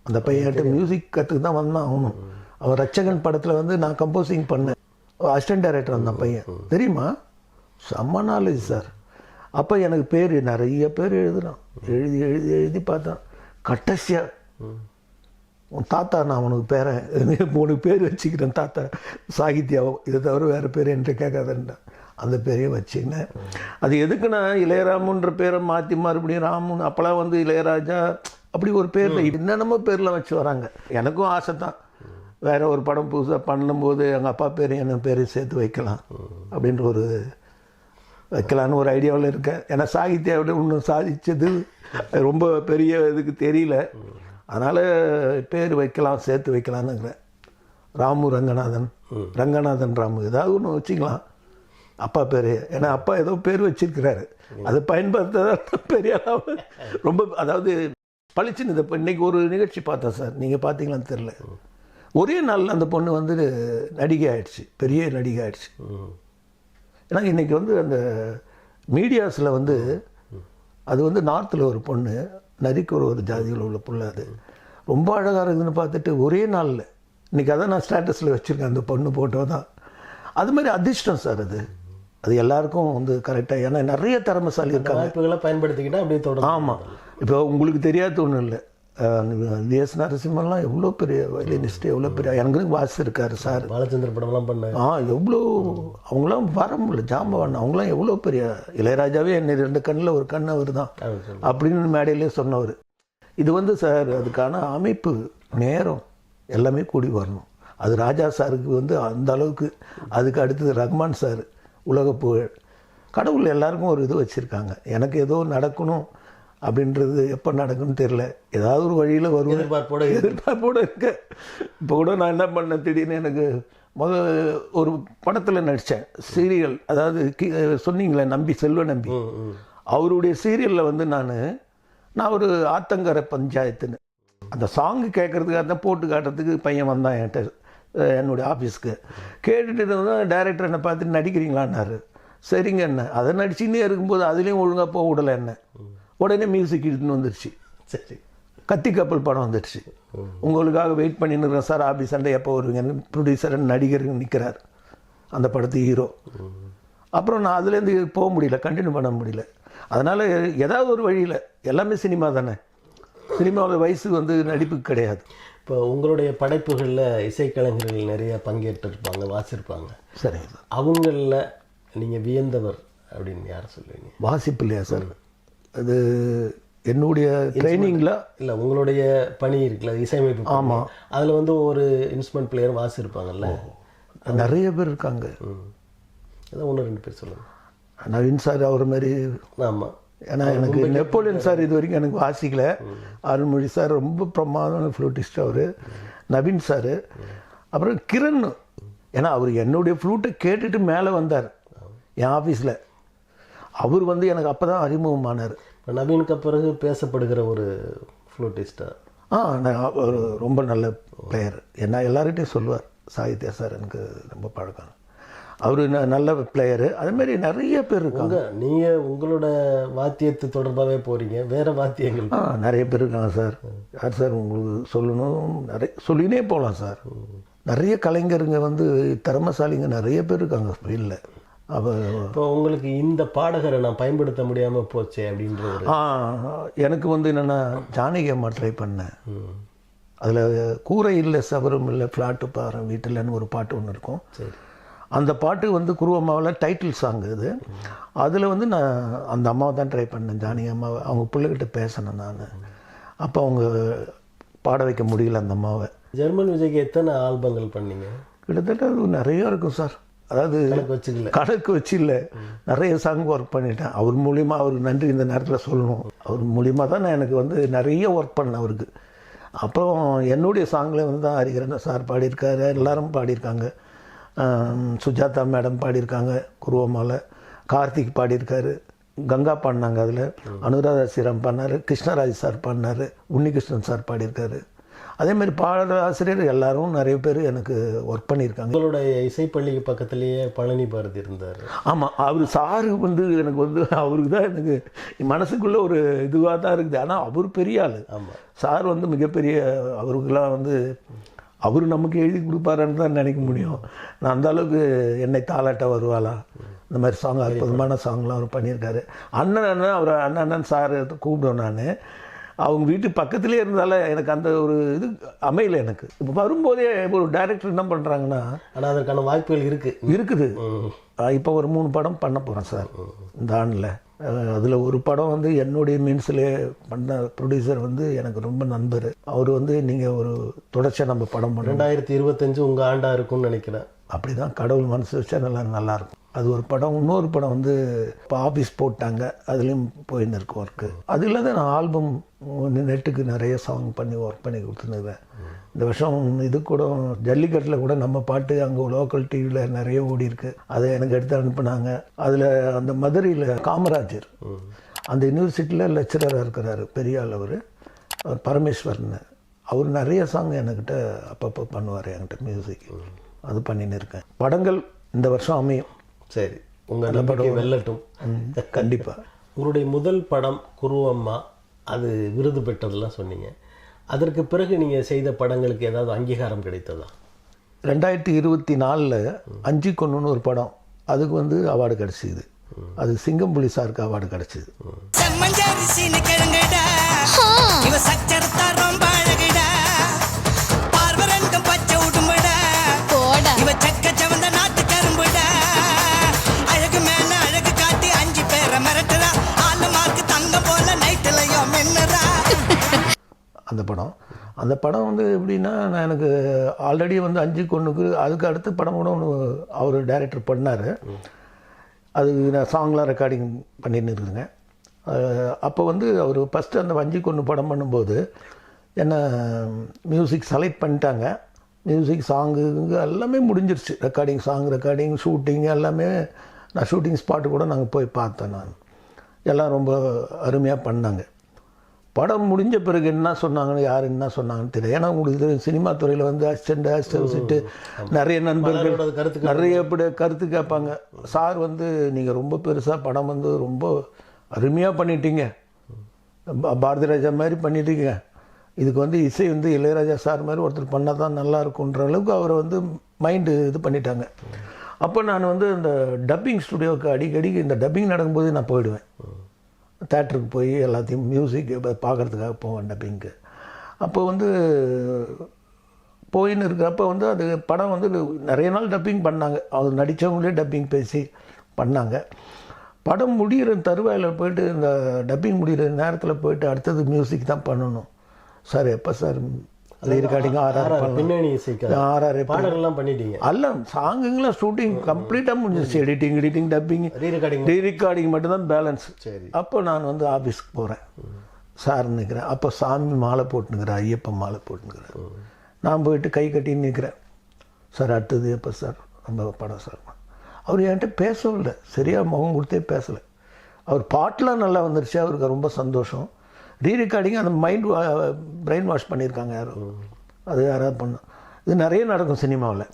அந்த பையன்கிட்ட மியூசிக் கற்றுக்கு தான் வந்தான் அவனும். அவன் ரட்சகன் படத்தில் வந்து நான் கம்போசிங் பண்ணேன். அசிஸ்டன்ட் டைரக்டர் அந்த பையன், தெரியுமா? செம்ம நாலேஜ் சார். அப்போ எனக்கு பேர் நிறைய பேர் எழுதுனான். எழுதி எழுதி எழுதி பார்த்தான். கடைசியாக உன் தாத்தா, நான் உனக்கு பேரன், உனக்கு பேர் வச்சுக்கிறேன் தாத்தா சாகித்யாவும், இதை தவிர வேறு பேர் என்கிட்ட கேட்காதேன்ட்டான். அந்த பேரையே வச்சுக்கினேன். அது எதுக்குன்னா, இளையராமுன்ற பேரை மாற்றி மறுபடியும் ராமுன்னு, அப்போலாம் வந்து இளையராஜா அப்படி ஒரு பேரில் என்னென்னமோ பேரில் வச்சு வராங்க. எனக்கும் ஆசை தான், வேறு ஒரு படம் புதுசாக பண்ணும்போது எங்கள் அப்பா பேரையும் என்ன பேரையும் சேர்த்து வைக்கலாம் அப்படின்ற ஒரு வைக்கலான்னு ஒரு ஐடியாவில் இருக்கேன். ஏன்னா சாகித்யாவோட இன்னும் சாதித்தது ரொம்ப பெரிய இதுக்கு தெரியல, அதனால் பேர் வைக்கலாம், சேர்த்து வைக்கலான்னுங்கிறேன். ராமு ரங்கநாதன் ராமு, ஏதாவது ஒன்று வச்சுக்கலாம் அப்பா பேர். ஏன்னா அப்பா ஏதோ பேர் வச்சிருக்கிறாரு, அதை பயன்படுத்த பெரிய ரொம்ப, அதாவது பளிச்சுன்னு. இப்போ இன்றைக்கி ஒரு நிகழ்ச்சி பார்த்தேன் சார், நீங்கள் பார்த்தீங்களான்னு தெரில. ஒரே நாளில் அந்த பொண்ணு வந்து நடிகை ஆகிடுச்சு, பெரிய நடிகை ஆகிடுச்சு. ஏன்னா இன்றைக்கி வந்து அந்த மீடியாஸில் வந்து அது வந்து நார்த்தில் ஒரு பொண்ணு, நரிக்கு ஒரு ஜாதியில் உள்ள பொண்ணு, அது ரொம்ப அழகாக இருக்குதுன்னு பார்த்துட்டு ஒரே நாளில் இன்றைக்கி அதான் நான் ஸ்டேட்டஸில் வச்சுருக்கேன், அந்த பொண்ணு போட்டோ தான். அது மாதிரி அதிர்ஷ்டம் சார் அது எல்லாருக்கும் வந்து கரெக்டாக. ஏன்னா நிறைய திறமைசாலி இருக்காங்க, வாய்ப்புகளை பயன்படுத்திக்கிட்டால் அப்படியே தொடரும். ஆமாம், இப்போ உங்களுக்கு தெரியாத ஒன்றும் இல்லை, விஎஸ் நரசிம்மன்லாம் எவ்வளோ பெரிய வயலினிஸ்ட், எவ்வளோ பெரிய எனக்கு வாசிச்சிருக்காரு சார். பாலச்சந்திர படம்லாம் பண்ண எவ்வளோ அவங்களாம் வர முடியல, ஜாம்பவான் அவங்களாம் எவ்வளோ பெரிய. இளையராஜாவே என்னை 2 கண்ணில் ஒரு கண் அவர் தான் அப்படின்னு மேடையிலே சொன்னவர். இது வந்து சார் அதுக்கான அமைப்பு, நேரம் எல்லாமே கூடி வரணும். அது ராஜா சாருக்கு வந்து அந்த அளவுக்கு. அதுக்கு அடுத்தது ரஹ்மான் சார், உலக புகழ். கடவுள் எல்லாருக்கும் ஒரு இது வச்சுருக்காங்க. எனக்கு ஏதோ நடக்கணும் அப்படின்றது எப்போ நடக்குன்னு தெரில, ஏதாவது ஒரு வழியில் வரும், எதிர்பார்ப்போடு இருக்க. இப்போ கூட நான் என்ன பண்ணேன், திடீர்னு எனக்கு ஒரு படத்தில் நடித்தேன், சீரியல். அதாவது சொன்னீங்களே நம்பி, செல்வ நம்பி, அவருடைய சீரியலில் வந்து நான் ஒரு ஆத்தங்கரை பஞ்சாயத்துன்னு அந்த சாங்கு கேட்குறதுக்காக தான் போட்டு காட்டுறதுக்கு பையன் வந்தான் என்கிட்ட, என்னுடைய ஆஃபீஸ்க்கு. கேட்டுட்டு இருந்தால் டைரக்டர் என்னை பார்த்துட்டு நடிக்கிறீங்களான்னாரு. சரிங்க என்ன, அதை நடிச்சுன்னே இருக்கும்போது அதுலேயும் ஒழுங்காக போக விடலை என்ன. உடனே மியூசிக் இழுத்துன்னு வந்துடுச்சு. சரி, கத்தி கப்பல் படம் வந்துடுச்சு. உங்களுக்காக வெயிட் பண்ணின்னு இருக்கேன் சார், ஆஃபீஸ் சண்டை எப்போ வருவீங்கன்னு ப்ரொடியூசர் நடிகர் நிற்கிறார், அந்த படத்து ஹீரோ. அப்புறம் நான் அதுலேருந்து போக முடியல, கண்டினியூ பண்ண முடியல. அதனால் ஏதாவது ஒரு வழியில், எல்லாமே சினிமா தானே, சினிமாவில் வயசு வந்து நடிப்புக்கு கிடையாது. இப்போ உங்களுடைய படைப்புகளில் இசைக்கலைஞர்கள் நிறைய பங்கேற்றிருப்பாங்க, வாசிருப்பாங்க. சரிங்க சார். அவங்களில் நீங்கள் வியந்தவர் அப்படின்னு யார் சொல்லுவீங்க? வாசிப்பு இல்லையா சார், அது என்னுடைய ட்ரைனிங்கில் இல்லை, உங்களுடைய பணி இருக்குல்ல, இசையமைப்பு. ஆமாம், அதில் வந்து ஒரு இன்ஸ்ட்ருமெண்ட் பிளேயர் வாசிருப்பாங்கல்ல, நிறைய பேர் இருக்காங்க. அதான் 1-2 பேர் சொல்லுங்கள். நவீன் சார் அவர் மாதிரி. ஆமாம், ஏன்னா எனக்கு நெப்போலியன் சார் இது வரைக்கும் எனக்கு வாசிக்கல. அருள்மொழி சார் ரொம்ப பிரமாதமான ஃப்ளூட்டிஸ்ட் அவர். நவீன் சார், அப்புறம் கிரண். ஏன்னா அவர் என்னுடைய ஃப்ளூட்டை கேட்டுட்டு மேலே வந்தார் என் ஆஃபீஸில். அவர் வந்து எனக்கு அப்போ தான் அறிமுகமானார். நவீனுக்கு பிறகு பேசப்படுகிற ஒரு ஃப்ளூட்டிஸ்டாக. ஒரு ரொம்ப நல்ல பிளேயர். என்ன எல்லார்கிட்டையும் சொல்லுவார், சாகித்யா சார் எனக்கு ரொம்ப பழக்கம், அவர் நல்ல பிளேயரு. அதுமாரி நிறைய பேர் இருக்காங்க. நீங்கள் உங்களோட வாத்தியத்து தொடர்பாகவே போகிறீங்க, வேறு வாத்தியங்கள் நிறைய பேர் இருக்காங்க சார். யார் சார் உங்களுக்கு சொல்லணும், நிறைய சொல்லினே போகலாம் சார். நிறைய கலைஞருங்க வந்து திறமைசாலிங்க நிறைய பேர் இருக்காங்க ஃபீல்டில். இப்போ உங்களுக்கு இந்த பாடகரை நான் பயன்படுத்த முடியாமல் போச்சே அப்படின்ற எனக்கு வந்து என்னென்னா, ஜானகி அம்மா ட்ரை பண்ணேன். அதில் கூரை இல்லை, சவரும் இல்லை, ஃப்ளாட்டு பாரு வீட்டில்னு ஒரு பாட்டு ஒன்று இருக்கும். சரி, அந்த பாட்டு வந்து குருவம்மாவில் டைட்டில் சாங் இது. அதில் வந்து நான் அந்த அம்மாவை தான் ட்ரை பண்ணேன், ஜானகி அம்மாவை. அவங்க பிள்ளைகிட்ட பேசினேன் நான். அப்போ அவங்க பாட வைக்க முடியல அந்த அம்மாவை. ஜெர்மன் விஜய்க்கு எத்தனை ஆல்பங்கள் பண்ணீங்க? கிட்டத்தட்ட அது நிறையா இருக்கும் சார். அதாவது கணக்கு வச்சு இல்லை, நிறைய சாங் ஒர்க் பண்ணிட்டேன். அவர் மூலிமா அவருக்கு நன்றி இந்த நேரத்தில் சொல்லணும். அவர் மூலிமா தான் நான் எனக்கு வந்து நிறைய ஒர்க் பண்ணேன் அவருக்கு. அப்புறம் என்னுடைய சாங்கில் வந்து தான் ஹரிகரன் சார் பாடியிருக்காரு, எல்லாரும் பாடியிருக்காங்க. சுஜாதா மேடம் பாடியிருக்காங்க குருவம்மாவில், கார்த்திக் பாடியிருக்காரு, கங்கா பாடினாங்க, அதில் அனுராதா ஸ்ரீராம் பாடினார், கிருஷ்ணராஜ் சார் பாடினார், உன்னிகிருஷ்ணன் சார் பாடியிருக்காரு. அதேமாதிரி பாடல் ஆசிரியர் எல்லாரும் நிறைய பேர் எனக்கு ஒர்க் பண்ணியிருக்காங்க. உங்களுடைய இசைப்பள்ளிக்கு பக்கத்துலேயே பழனி பாரதி இருந்தார். ஆமாம், அவர் சாரு வந்து எனக்கு வந்து அவருக்கு தான் எனக்கு மனசுக்குள்ளே ஒரு இதுவாக தான் இருக்குது. ஆனால் அவர் பெரிய ஆள். ஆமாம், சார் வந்து மிகப்பெரிய, அவருக்கெல்லாம் வந்து அவர் நமக்கு எழுதி கொடுப்பாருன்னு தான் நினைக்க முடியும். நான் அந்த அளவுக்கு என்னை தாளாட்ட வருவாளா, இந்த மாதிரி சாங் அற்புதமான சாங்லாம் அவர் பண்ணியிருக்காரு. அண்ணன் அவர் அண்ணன் சார் கூப்பிடுவேன் நான். அவங்க வீட்டு பக்கத்துலேயே இருந்தால எனக்கு அந்த ஒரு இது அமையல எனக்கு. இப்போ வரும்போதே ஒரு டைரக்டர் என்ன பண்ணுறாங்கன்னா, ஆனால் அதற்கான வாய்ப்புகள் இருக்குது. இப்போ ஒரு 3 படம் பண்ண போகிறேன் சார் இந்த ஆண்டில். அதில் ஒரு படம் வந்து என்னுடைய மீன்ஸில் பண்ண ப்ரொடியூசர் வந்து எனக்கு ரொம்ப நண்பர். அவர் வந்து நீங்கள் ஒரு தொடர்ச்சியாக நம்ம படம் பண்ண 2025 உங்கள் ஆண்டாக இருக்கும்னு நினைக்கிறேன். அப்படி தான் கடவுள் மனசு வச்சா நல்லாயிருக்கும். அது ஒரு படம். இன்னொரு படம் வந்து இப்போ ஆஃபீஸ் போட்டாங்க, அதுலேயும் போயின்னு இருக்கு ஒர்க்கு. அது இல்லாத நான் ஆல்பம் நெட்டுக்கு நிறைய சாங் பண்ணி ஒர்க் பண்ணி கொடுத்துருந்தேன். இந்த வருஷம் இது கூட ஜல்லிக்கட்டில் கூட நம்ம பாட்டு அங்கே லோக்கல் டிவியில் நிறைய ஓடி இருக்கு. அதை எனக்கு எடுத்து அனுப்புனாங்க. அதில் அந்த மதுரையில் காமராஜர் அந்த யூனிவர்சிட்டியில் லெக்சரராக இருக்கிறாரு, பெரிய ஆள் அவர் பரமேஸ்வரன். அவர் நிறைய சாங் என்கிட்ட அப்பப்போ பண்ணுவார், என்கிட்ட மியூசிக். அது பண்ணின்னு இருக்கேன். படங்கள் இந்த வருஷம் அமையும். சரி, உங்கள் நம்பிக்கை வெல்லட்டும். கண்டிப்பாக. உங்களுடைய முதல் படம் குருவம்மா, அது விருது பெற்றதெல்லாம் சொன்னீங்க. அதற்கு பிறகு நீங்கள் செய்த படங்களுக்கு ஏதாவது அங்கீகாரம் கிடைத்ததா? 2024 5 கொன்னுன்னு ஒரு படம், அதுக்கு வந்து அவார்டு கிடச்சிது. அது சிங்கம்புலி சாருக்கு அவார்டு கிடச்சிது. அந்த படம் வந்து எப்படின்னா, நான் எனக்கு ஆல்ரெடி வந்து 5 கொன்னுக்கு அதுக்கு அடுத்த படம் கூட ஒன்று அவர் டைரக்டர் பண்ணார். அது நான் சாங்லாம் ரெக்கார்டிங் பண்ணின்னு இருக்குங்க. அப்போ வந்து அவர் ஃபஸ்ட்டு அந்த 5 கொன்று படம் பண்ணும்போது என்ன மியூசிக் செலக்ட் பண்ணிட்டாங்க. மியூசிக் சாங்கு எல்லாமே முடிஞ்சிருச்சு. ரெக்கார்டிங் ஷூட்டிங் எல்லாமே. நான் ஷூட்டிங் ஸ்பாட்டு கூட நாங்கள் போய் பார்த்தேன். நான் எல்லாம் ரொம்ப அருமையாக பண்ணாங்க. படம் முடிஞ்ச பிறகு என்ன சொன்னாங்கன்னு யார் என்ன சொன்னாங்கன்னு தெரியல. ஏன்னா உங்களுக்கு சினிமா துறையில் வந்து அசிஸ்டன்ட்டு நிறைய நண்பர்கள் நிறைய கருத்து கேட்பாங்க. சார் வந்து நீங்கள் ரொம்ப பெருசாக படம் வந்து ரொம்ப அருமையாக பண்ணிட்டீங்க, பாரதி ராஜா மாதிரி பண்ணிட்டீங்க, இதுக்கு வந்து இசை வந்து இளையராஜா சார் மாதிரி ஒருத்தர் பண்ணால் தான் நல்லா இருக்குன்ற அளவுக்கு அவரை வந்து மைண்டு இது பண்ணிட்டாங்க. அப்போ நான் வந்து இந்த டப்பிங் ஸ்டுடியோவுக்கு அடிக்கடி இந்த டப்பிங் நடக்கும்போது நான் போயிடுவேன். தேட்டருக்கு போய் எல்லாத்தையும் மியூசிக் பார்க்குறதுக்காக போவேன் டப்பிங்க்கு. அப்போ வந்து போயின்னு இருக்கிறப்ப வந்து அது படம் வந்து நிறைய நாள் டப்பிங் பண்ணாங்க. அவர் நடித்தவங்களே டப்பிங் பேசி பண்ணாங்க. படம் முடிகிற தருவாயில் போயிட்டு இந்த டப்பிங் முடிகிற நேரத்தில் போயிட்டு அடுத்தது மியூசிக் தான் பண்ணணும் சார். எப்போ சார் ரெக்கார்டிங் பின்னணி இசைக்கு பாடல்கள்லாம் பண்ணிட்டீங்க? அல்ல, சாங்குங்களாம் ஷூட்டிங் கம்ப்ளீட்டாக முடிஞ்சிச்சு. எடிட்டிங் டப்பிங் ரீரெக்கார்டிங் மட்டும்தான் பேலன்ஸ். சரி. அப்போ நான் வந்து ஆஃபீஸ்க்கு போகிறேன், சார் நிற்கிறேன். அப்போ சாமி மாலை போட்டுனுக்கிறேன், ஐயப்பன் மாலை போட்டுனுக்கிறேன். நான் போயிட்டு கை கட்டின்னு நிற்கிறேன். சார் அடுத்தது எப்போ சார் நம்ம படம் சார்? அவர் என்கிட்ட பேசவில்லை, சரியாக முகம் கொடுத்தே பேசலை. அவர் பாட்டெலாம் நல்லா வந்துருச்சு, அவருக்கு ரொம்ப சந்தோஷம். ரீரெக்கார்டிங் அந்த பிரெயின் வாஷ் பண்ணியிருக்காங்க யாரும், அது யாராவது பண்ணோம். இது நிறைய நடக்கும் சினிமாவில்.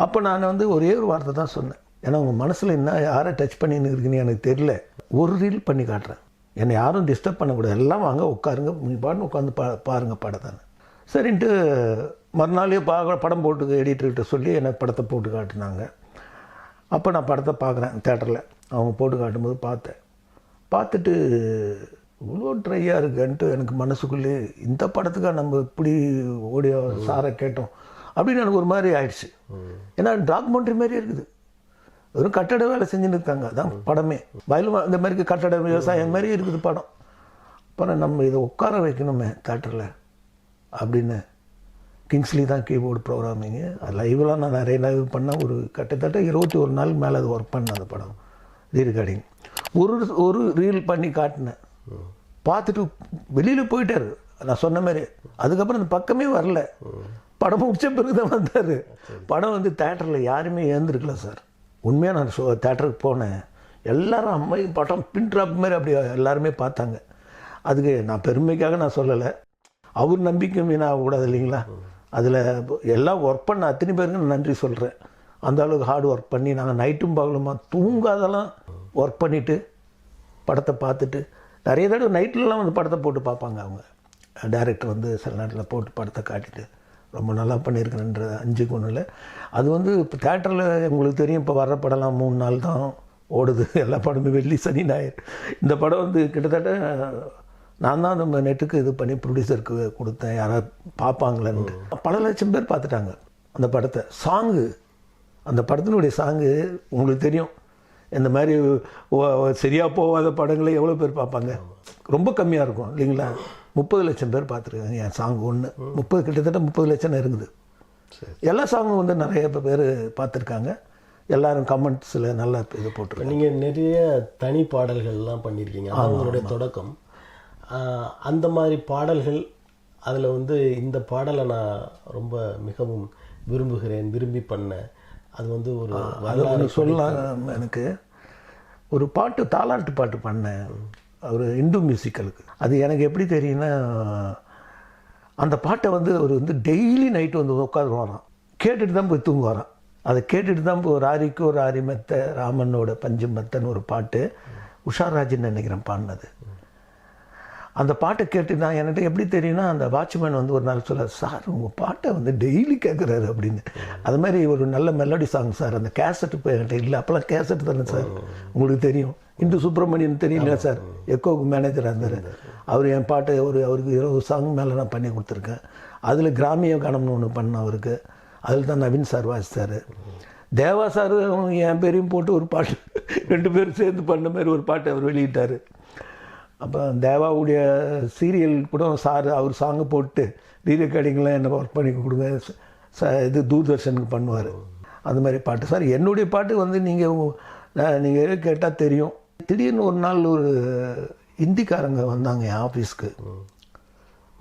அப்போ நான் வந்து ஒரே ஒரு வார்த்தை தான் சொன்னேன். ஏன்னா உங்கள் மனசில் என்ன யாரை டச் பண்ணின்னு இருக்குன்னு எனக்கு தெரியல, ஒரு ரீல் பண்ணி காட்டுறேன், என்னை யாரும் டிஸ்டர்ப் பண்ணக்கூடாது, எல்லாம் வாங்க உட்காருங்க, நீ பாட்டுன்னு உட்காந்து பாருங்கள் படத்தானே. சரின்ட்டு மறுநாளே படம் போட்டு எடிட்டர்கிட்ட சொல்லி என்னை படத்தை போட்டு காட்டினாங்க. அப்போ நான் படத்தை பார்க்குறேன் தேட்டரில். அவங்க போட்டு காட்டும்போது பார்த்துட்டு இவ்வளோ ட்ரையாக இருக்குன்ட்டு எனக்கு மனசுக்குள்ளே இந்த படத்துக்காக நம்ம இப்படி ஓடிய சாரை கேட்டோம் அப்படின்னு எனக்கு ஒரு மாதிரி ஆயிடுச்சு. ஏன்னா டாக்குமெண்ட்ரி மாதிரி இருக்குது, வெறும் கட்டட வேலை செஞ்சுன்னு இருக்காங்க, அதான் படமே. வயலும் இந்த மாதிரி கட்டட விவசாயம் மாதிரி இருக்குது படம். அப்புறம் நம்ம இதை உட்கார வைக்கணுமே தேட்டரில் அப்படின்னு கிங்ஸ்லி தான் கீபோர்டு ப்ரோக்ராமிங்கு. அது லைவ்லாம் நான் நிறைய லைவ் பண்ணேன். ஒரு கிட்டத்தட்ட 21 நாளுக்கு மேலே அது ஒர்க் பண்ணேன் அந்த படம் ரீரெக்கார்டிங். ஒரு ரீல் பண்ணி காட்டினேன், பார்த்துட்டு வெளியில் போயிட்டார் நான் சொன்ன மாதிரி. அதுக்கப்புறம் அந்த பக்கமே வரல. படம் முடிச்ச பிறகு தான் வந்தார். படம் வந்து தேட்டரில் யாருமே ஏந்திருக்கல சார். உண்மையாக நான் தேட்டருக்கு போனேன், எல்லாரும் அம்மா படம் பின் ட்ராப் மாதிரி அப்படி எல்லாருமே பார்த்தாங்க. அதுக்கு நான் பெருமைக்காக நான் சொல்லலை, அவர் நம்பிக்கை வீணாகக்கூடாது இல்லைங்களா. அதில் எல்லாம் ஒர்க் பண்ண அத்தனை பேருக்கு நான் நன்றி சொல்கிறேன். அந்த அளவுக்கு ஹார்ட் ஒர்க் பண்ணி நாங்கள் நைட்டும் பகலுமா தூங்காதெல்லாம் ஒர்க் பண்ணிவிட்டு படத்தை பார்த்துட்டு, நிறைய தடவை நைட்லலாம் வந்து படத்தை போட்டு பார்ப்பாங்க அவங்க. டைரக்டர் வந்து சில நேரத்தில் போட்டு படத்தை காட்டிட்டு ரொம்ப நல்லா பண்ணியிருக்கிறேன்ற 5க்கு 1 அது வந்து இப்போ தேட்டரில் உங்களுக்கு தெரியும், இப்போ வர்ற படம்லாம் 3 நாள் தான் ஓடுது. எல்லா படமும் வெள்ளி சனி ஞாயிறு. இந்த படம் வந்து கிட்டத்தட்ட நான் தான் நம்ம நெட்டுக்கு இது பண்ணி ப்ரொடியூசருக்கு கொடுத்தேன், யாராவது பார்ப்பாங்களேன்ட்டு. பல லட்சம் பேர் பார்த்துட்டாங்க அந்த படத்தை. சாங்கு, அந்த படத்தினுடைய சாங்கு உங்களுக்கு தெரியும், இந்த மாதிரி சரியாக போகாத படங்களை எவ்வளோ பேர் பார்ப்பாங்க, ரொம்ப கம்மியாக இருக்கும் இல்லைங்களா. 30 லட்சம் பேர் பார்த்துருக்காங்க என் சாங் ஒன்று. கிட்டத்தட்ட 30 லட்சம் இருக்குது. எல்லா சாங்கும் வந்து நிறைய பேர் பார்த்துருக்காங்க. எல்லாரும் கமெண்ட்ஸில் நல்லா இது போட்டிருக்காங்க. நீங்கள் நிறைய தனி பாடல்கள்லாம் பண்ணியிருக்கீங்க, அது உங்களுடைய தொடக்கம். அந்த மாதிரி பாடல்கள், அதில் வந்து இந்த பாடலை நான் ரொம்ப மிகவும் விரும்பி பண்ணேன். அது வந்து ஒரு அதை சொல்லலாம். எனக்கு ஒரு பாட்டு, தாலாட்டு பாட்டு பண்ணேன் ஒரு இந்து மியூசிக்கலுக்கு. அது எனக்கு எப்படி தெரியும்னா, அந்த பாட்டை வந்து அவர் வந்து டெய்லி நைட்டு வந்து உட்காந்து வரான், கேட்டுட்டு தான் போய் தூங்க வரான். அதை கேட்டுட்டு தான் போய் ஒரு ஆரிக்கு ஒரு ஆரி மெத்த ராமனோட பஞ்சு மெத்தன்னு ஒரு பாட்டு உஷாராஜின்னு நினைக்கிறேன் பாடினது. அந்த பாட்டை கேட்டு நான் என்கிட்ட எப்படி தெரியும்னா, அந்த வாட்ச்மேன் வந்து ஒரு நாள் சொல்ல, சார் உங்கள் பாட்டை வந்து டெய்லி கேட்குறாரு அப்படின்னு. அது மாதிரி ஒரு நல்ல மெலடி சாங் சார். அந்த கேசட் இப்போ என்கிட்ட இல்லை, அப்போல்லாம் கேசட் தானே சார், உங்களுக்கு தெரியும். இந்து சுப்பிரமணியன் தெரியல சார், எக்கோவுக்கு மேனேஜராக இருந்தார் அவர். என் பாட்டை அவருக்கு 20 சாங் மேலே நான் பண்ணி கொடுத்துருக்கேன். அதில் கிராமிய கானம்னு ஒன்று பண்ணேன் அவருக்கு. அதில் தான் நவீன் சார் வாசித்தார். தேவா சார் என் பேரையும் போட்டு ஒரு பாட்டு 2 பேரும் சேர்ந்து பண்ண மாதிரி ஒரு பாட்டை அவர் வெளியிட்டார். அப்போ தேவாவுடைய சீரியல் கூட சார் அவர் சாங்கு போட்டு ரீரெக்கார்டிங்லாம் என்ன ஒர்க் பண்ணி கொடுங்க இது தூர்தர்ஷனுக்கு பண்ணுவார். அந்த மாதிரி பாட்டு சார். என்னுடைய பாட்டு வந்து நீங்கள் கேட்டால் தெரியும். திடீர்னு ஒரு நாள் ஒரு ஹிந்திக்காரங்க வந்தாங்க என் ஆஃபீஸ்க்கு,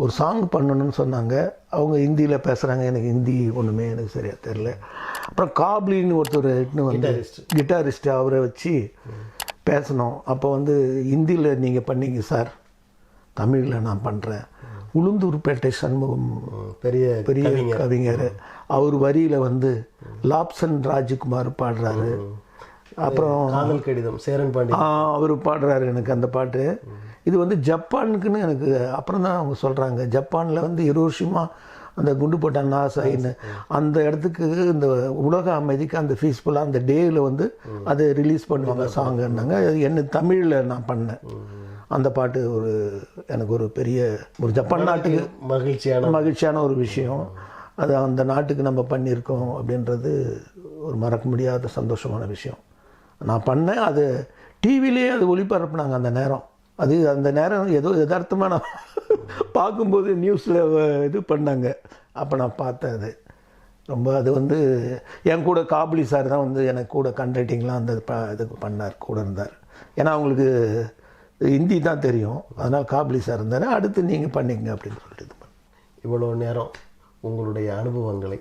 ஒரு சாங் பண்ணணும்னு சொன்னாங்க. அவங்க ஹிந்தியில் பேசுகிறாங்க, எனக்கு ஹிந்தி ஒன்றுமே எனக்கு சரியாக தெரில. அப்புறம் காப்லின்னு ஒருத்தர் வந்து கிட்டாரிஸ்ட்டு, அவரை வச்சு பேசணும். அப்போ வந்து ஹிந்தியில் நீங்கள் பண்ணீங்க சார், தமிழில் நான் பண்ணுறேன். உளுந்தூர்பேட்டை சண்முகம் பெரிய கவிஞர், அவர் வரியில் வந்து லாப்சன் ராஜ்குமார் பாடுறாரு. அப்புறம் காதல் கடிதம் சேரன் பாண்டி அவர் பாடுறாரு எனக்கு அந்த பாட்டு. இது வந்து ஜப்பானுக்குன்னு எனக்கு அப்புறம் தான் அவங்க சொல்கிறாங்க, ஜப்பானில் வந்து ஹிரோஷிமா அந்த குண்டு போட்ட நாசாயின்னு அந்த இடத்துக்கு இந்த உலக அமைதிக்கு அந்த ஃபீஸ்ஃபுல்லாக அந்த டேயில் வந்து அதை ரிலீஸ் பண்ணுவாங்க சாங்குன்னாங்க. என்ன தமிழில் நான் பண்ணேன் அந்த பாட்டு. எனக்கு ஒரு பெரிய ஒரு ஜப்பான் நாட்டுக்கு மகிழ்ச்சியான ஒரு விஷயம். அது அந்த நாட்டுக்கு நம்ம பண்ணியிருக்கோம் அப்படின்றது ஒரு மறக்க முடியாத சந்தோஷமான விஷயம். நான் பண்ணேன். அது டிவிலே அது ஒளிபரப்புனாங்க அந்த நேரம். அந்த நேரம் ஏதோ யதார்த்தமாக நான் பார்க்கும்போது நியூஸில் இது பண்ணாங்க. அப்போ நான் பார்த்தேன். அது ரொம்ப அது வந்து என் கூட காப்லி சார் தான் வந்து எனக்கு கூட கண்ட்ரைட்டிங்லாம் அந்த இதுக்கு பண்ணார், கூட இருந்தார். ஏன்னா அவங்களுக்கு ஹிந்தி தான் தெரியும், அதனால் காப்லி சார் இருந்தார். அடுத்து நீங்கள் பண்ணிக்கங்க அப்படின்னு சொல்லிட்டு இது பண்ணேன். இவ்வளோ நேரம் உங்களுடைய அனுபவங்களை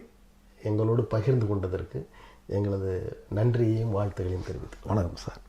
எங்களோடு பகிர்ந்து கொண்டதற்கு எங்களது நன்றியையும் வாழ்த்துக்களையும் தெரிவித்துக் வணக்கம் சார்.